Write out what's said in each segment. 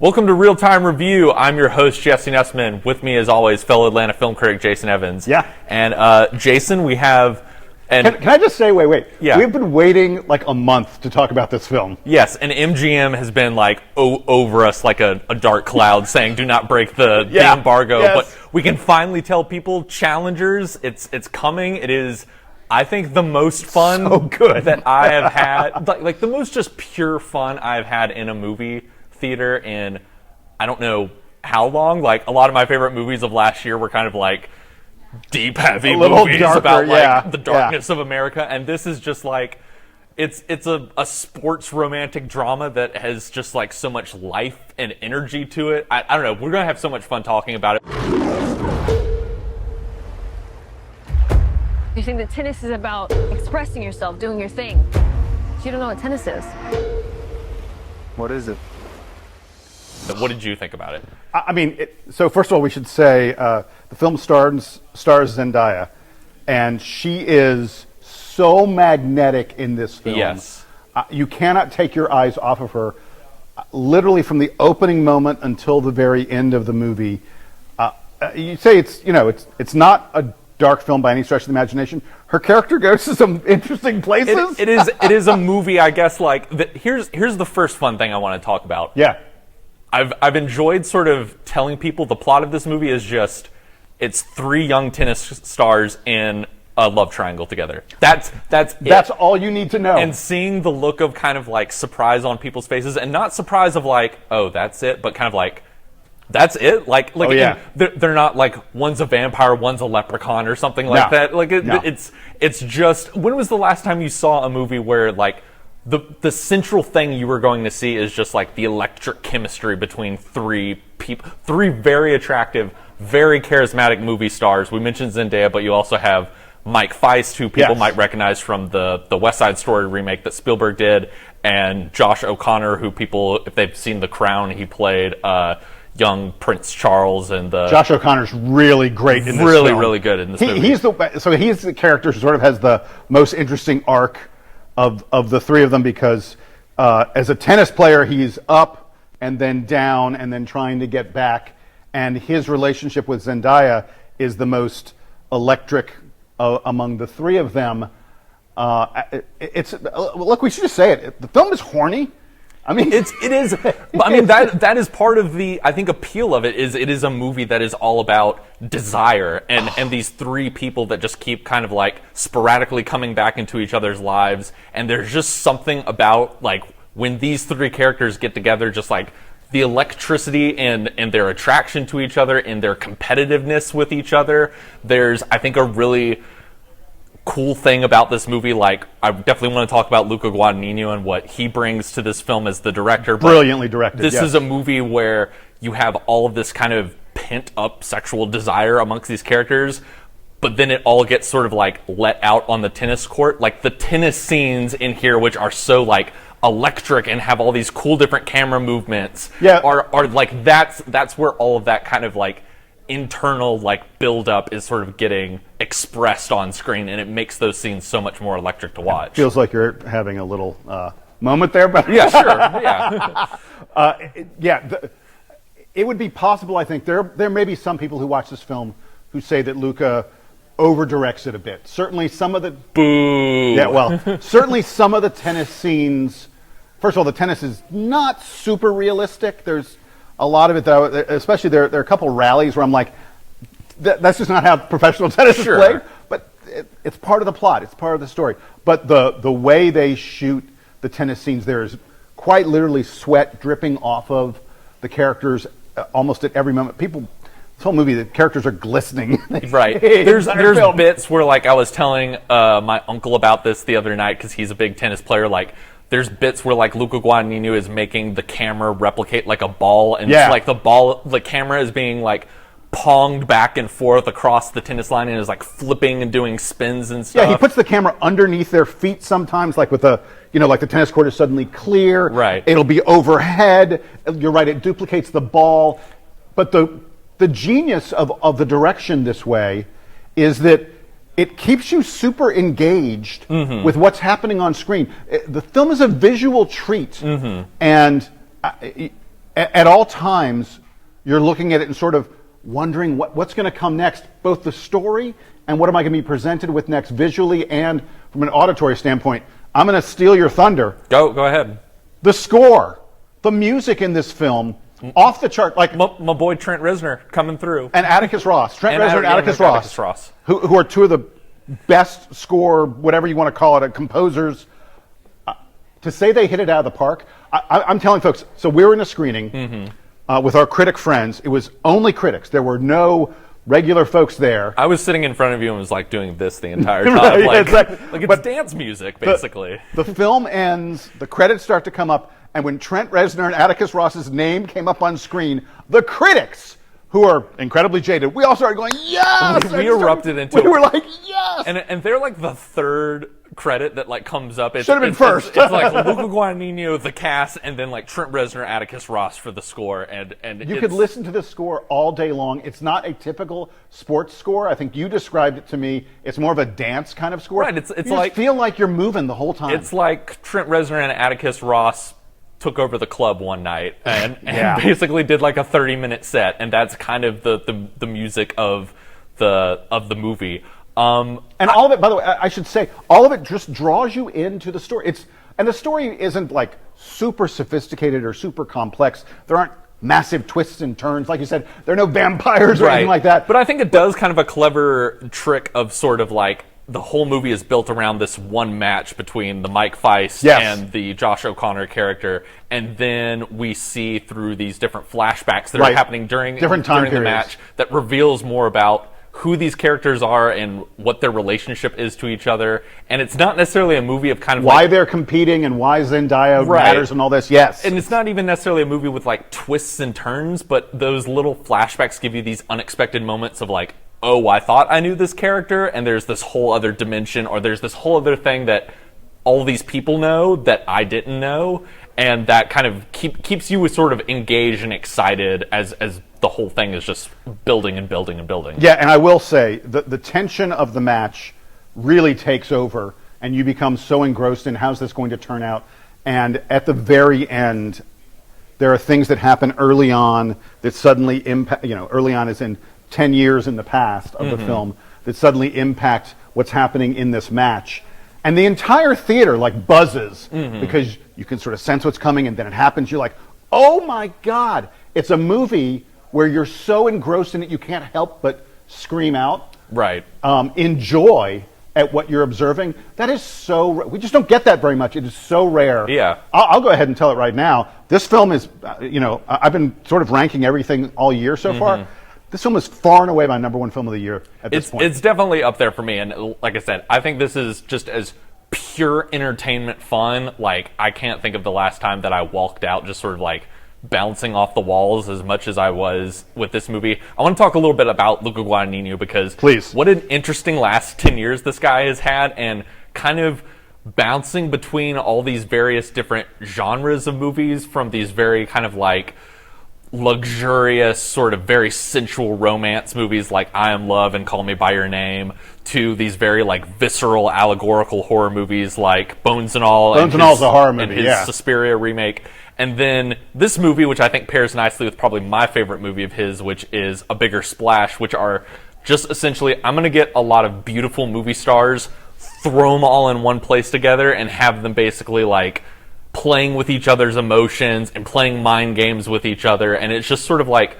Welcome to Real Time Review. I'm your host, Jesse Nussman. With me, as always, fellow Atlanta film critic Jason Evans. Yeah. And Jason, we have... Can I just say, wait. Yeah. We've been waiting like a month to talk about this film. Yes, and MGM has been like over us like a dark cloud saying, do not break the embargo. Yes. But we can finally tell people, challengers, it's coming. It is, I think, the most fun So good. that I have had. like the most just pure fun I've had in a movie theater in I don't know how long. Like a lot of my favorite movies of last year were kind of like deep, heavy movies darker, about like yeah. the darkness of America, and this is just like it's a sports romantic drama that has just like so much life and energy to it. I don't know. We're gonna have so much fun talking about it. You think that tennis is about expressing yourself, doing your thing. You don't know what tennis is. What is it? What did you think about it? I mean, so first of all, we should say the film stars Zendaya, and she is so magnetic in this film. Yes. You cannot take your eyes off of her. Literally from the opening moment until the very end of the movie. You say it's not a dark film by any stretch of the imagination. Her character goes to some interesting places. It is a movie, I guess. Like here's the first fun thing I want to talk about. Yeah. I've enjoyed sort of telling people the plot of this movie is just it's three young tennis stars in a love triangle together. That's all you need to know. And seeing the look of kind of like surprise on people's faces, and not surprise of like, oh, that's it, but kind of like, that's it. Like oh, yeah. They're not like one's a vampire, one's a leprechaun or something like that. Like it's just, when was the last time you saw a movie where like the central thing you were going to see is just like the electric chemistry between three people, three very attractive, very charismatic movie stars. We mentioned Zendaya, but you also have Mike Feist, who people might recognize from the West Side Story remake that Spielberg did, and Josh O'Connor, who people, if they've seen The Crown, he played young Prince Charles, and Josh O'Connor's really great in this film. Really good in this movie. He's the character who sort of has the most interesting arc of the three of them, because as a tennis player, he's up and then down and then trying to get back, and his relationship with Zendaya is the most electric among the three of them. Look, we should just say it. The film is horny. I mean, it is. I mean, that is part of the, I think, appeal of it. Is it is a movie that is all about desire and these three people that just keep kind of like sporadically coming back into each other's lives, and there's just something about like when these three characters get together, just like the electricity and their attraction to each other and their competitiveness with each other. There's, I think, a really cool thing about this movie. Like, I definitely want to talk about Luca Guadagnino and what he brings to this film as the director. Brilliantly directed. This is a movie where you have all of this kind of pent up sexual desire amongst these characters, but then it all gets sort of like let out on the tennis court. Like the tennis scenes in here, which are so like electric and have all these cool different camera movements, are like that's where all of that kind of like internal like build up is sort of getting expressed on screen, and it makes those scenes so much more electric to watch. It feels like you're having a little moment there, but yeah, sure, yeah. It would be possible, I think. There may be some people who watch this film who say that Luca over-directs it a bit. Certainly some of the... Boo! Yeah, well, certainly some of the tennis scenes... First of all, the tennis is not super realistic. There's a lot of it, though, especially there are a couple rallies where I'm like, that's just not how professional tennis is played. But it's part of the plot. It's part of the story. But the way they shoot the tennis scenes, there is quite literally sweat dripping off of the characters almost at every moment. This whole movie, the characters are glistening. Right. There's bits where, like, I was telling my uncle about this the other night because he's a big tennis player. Like, there's bits where like Luca Guadagnino is making the camera replicate like a ball, and it's like the camera is being like ponged back and forth across the tennis line and is like flipping and doing spins and stuff. Yeah, he puts the camera underneath their feet sometimes, like with like the tennis court is suddenly clear. Right. It'll be overhead. You're right, it duplicates the ball. But the genius of the direction this way is that it keeps you super engaged with what's happening on screen. The film is a visual treat, and at all times, you're looking at it and sort of wondering what's going to come next, both the story and what am I going to be presented with next visually and from an auditory standpoint. I'm going to steal your thunder. Go ahead. The score, the music in this film, off the chart. Like my boy Trent Reznor coming through. And Atticus Ross. Trent Reznor and Atticus Ross. Who are two of the best score, whatever you want to call it, composers. To say they hit it out of the park, I'm telling folks, so we were in a screening with our critic friends. It was only critics. There were no regular folks there. I was sitting in front of you and was like doing this the entire time. Right, like, exactly. like it's But dance music, basically. The film ends, the credits start to come up, and when Trent Reznor and Atticus Ross's name came up on screen, the critics, who are incredibly jaded, we all started going, yes! We erupted into it. We were like, yes! And they're like the third credit that like comes up. Should have been first. It's like Luca Guadagnino, the cast, and then like Trent Reznor, Atticus Ross for the score. And you could listen to this score all day long. It's not a typical sports score. I think you described it to me. It's more of a dance kind of score. Right. It's you like just feel like you're moving the whole time. It's like Trent Reznor and Atticus Ross took over the club one night and Yeah. basically did like a 30-minute set, and that's kind of the music of the movie. And all of it, by the way, I should say, all of it just draws you into the story. And the story isn't like super sophisticated or super complex. There aren't massive twists and turns. Like you said, there are no vampires or anything like that. But I think it does kind of a clever trick of sort of like the whole movie is built around this one match between the Mike Feist and the Josh O'Connor character, and then we see through these different flashbacks that are happening during the match that reveals more about who these characters are and what their relationship is to each other. And it's not necessarily a movie of kind of why they're competing and why Zendaya matters and all this. Yes. And it's not even necessarily a movie with like twists and turns, but those little flashbacks give you these unexpected moments of like, oh, I thought I knew this character, and there's this whole other dimension, or there's this whole other thing that all these people know that I didn't know, and that kind of keeps you sort of engaged and excited as the whole thing is just building and building and building. Yeah, and I will say, the tension of the match really takes over, and you become so engrossed in how's this going to turn out, and at the very end, there are things that happen early on that suddenly impact, early on is in 10 years in the past of the film, that suddenly impact what's happening in this match. And the entire theater like buzzes because you can sort of sense what's coming, and then it happens. You're like, oh my God. It's a movie where you're so engrossed in it you can't help but scream out. Right. In joy at what you're observing. That is so, we just don't get that very much. It is so rare. Yeah. I'll go ahead and tell it right now. This film is, I've been sort of ranking everything all year so far. This film is far and away my number one film of the year at this point. It's definitely up there for me. And like I said, I think this is just as pure entertainment fun. Like, I can't think of the last time that I walked out just sort of like bouncing off the walls as much as I was with this movie. I want to talk a little bit about Luca Guadagnino because what an interesting last 10 years this guy has had, and kind of bouncing between all these various different genres of movies, from these very kind of like luxurious, sort of very sensual romance movies like I Am Love and Call Me By Your Name, to these very like visceral allegorical horror movies like Bones and All. Bones and All is a horror movie, and his Suspiria remake. And then this movie, which I think pairs nicely with probably my favorite movie of his, which is A Bigger Splash, which are just essentially, I'm going to get a lot of beautiful movie stars, throw them all in one place together, and have them basically like playing with each other's emotions and playing mind games with each other. And it's just sort of like,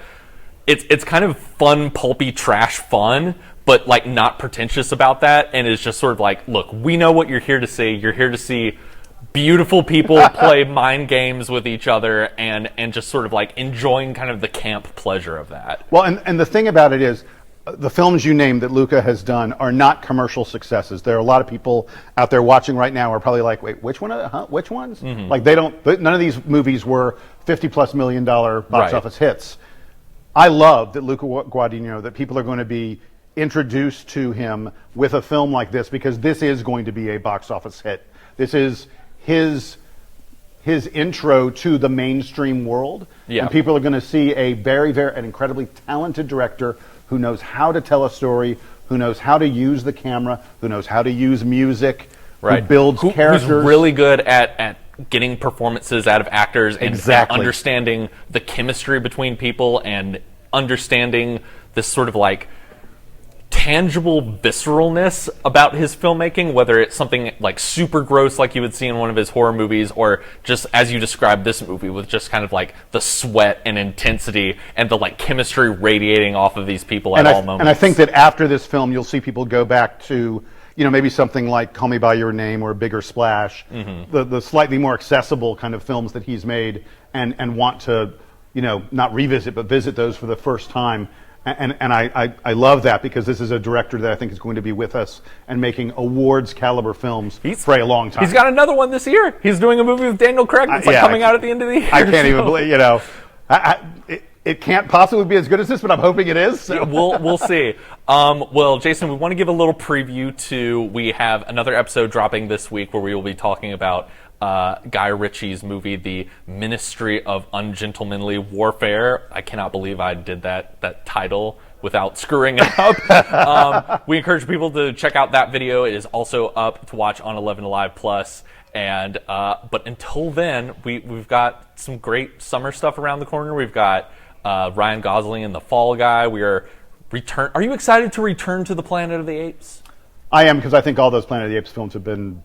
it's kind of fun, pulpy trash fun, but like not pretentious about that. And it's just sort of like, look, we know what you're here to see. You're here to see beautiful people play mind games with each other and just sort of like enjoying kind of the camp pleasure of that. Well, and the thing about it is, the films you named that Luca has done are not commercial successes. There are a lot of people out there watching right now who are probably like, wait, which one? Which ones? Like none of these movies were $50+ million box office hits. I love that Luca Guadagnino, that people are going to be introduced to him with a film like this, because this is going to be a box office hit. This is his intro to the mainstream world. Yeah. And people are going to see a an incredibly talented director who knows how to tell a story, who knows how to use the camera, who knows how to use music, who builds characters. Who's really good at getting performances out of actors and understanding the chemistry between people and understanding this sort of like tangible visceralness about his filmmaking, whether it's something like super gross like you would see in one of his horror movies, or just as you described this movie with just kind of like the sweat and intensity and the like chemistry radiating off of these people at all moments. And I think that after this film, you'll see people go back to, you know, maybe something like Call Me By Your Name or Bigger Splash, the slightly more accessible kind of films that he's made, and want to, you know, not revisit but visit those for the first time. And I love that, because this is a director that I think is going to be with us and making awards caliber films for a long time. He's got another one this year. He's doing a movie with Daniel Craig that's coming out at the end of the year. I can't even believe, you know, it can't possibly be as good as this, but I'm hoping it is. So. Yeah, we'll see. Well, Jason, we want to give a little preview to, we have another episode dropping this week where we will be talking about Guy Ritchie's movie, The Ministry of Ungentlemanly Warfare. I cannot believe I did that title without screwing it up. We encourage people to check out that video. It is also up to watch on 11 Alive Plus. And but until then, we've got some great summer stuff around the corner. We've got Ryan Gosling and The Fall Guy. Are you excited to return to the Planet of the Apes? I am, because I think all those Planet of the Apes films have been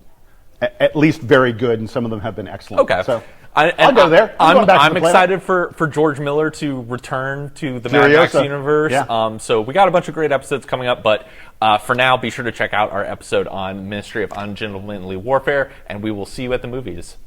at least very good, and some of them have been excellent. Okay. So I'll go there. I'm excited for George Miller to return to the Mad Max universe. Yeah. So we got a bunch of great episodes coming up, but for now, be sure to check out our episode on Ministry of Ungentlemanly Warfare, and we will see you at the movies.